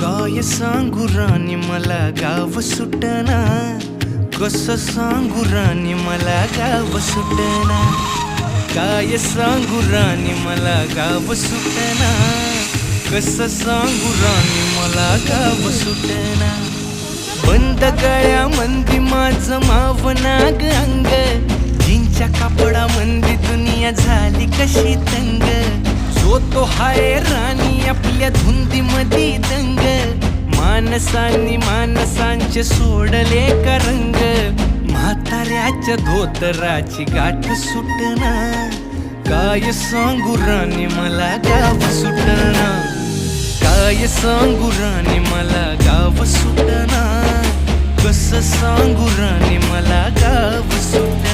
काय सांगू राणी मला गाव सुटना, कसं सांगू राणी मला गाव सुटना. काय सांगू राणी मला गाव सुटना, कसं सांगू राणी मला गाव सुटना. बंद गळ्यामंदी माझं मावनाग अंग, जीनच्या कापडामंदी दुनिया झाली कशी तंग. जो तो हाय राणी आपल्या धुंदीमधी दंग, माणसांनी माणसांचे सोडले का रंग. म्हाताऱ्याच्या धोतराची गाठ सुटना, काय सांगू राणी मला गाव सुटना. काय सांगू राणी मला गाव सुटना, कसं सांगू राणी मला गाव सुटना.